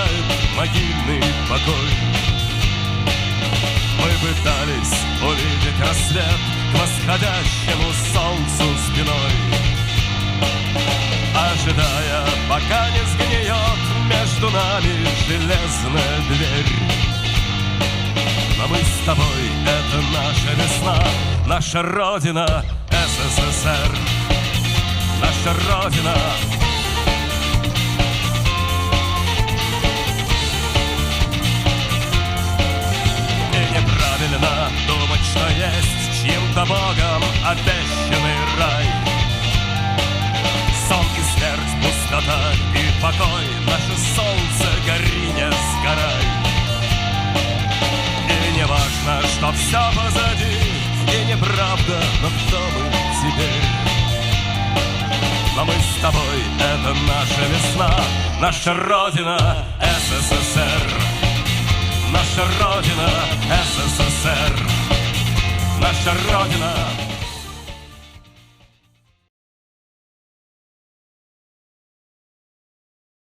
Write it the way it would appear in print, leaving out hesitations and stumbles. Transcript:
знает могильный покой. Мы пытались увидеть рассвет к восходящему солнцу спиной, ожидая, пока не сгниет между нами железная дверь. Но мы с тобой — это наша весна, наша Родина — СССР, наша Родина. И неправильно думать, что есть чьим-то Богом обещанный рай. Сон и смерть, пустота и покой, наше солнце, гори, не сгорай. И не важно, что все позади, и неправда, но кто мы теперь? Но мы с тобой — это наша весна, наша Родина — СССР, наша Родина — СССР, наша Родина —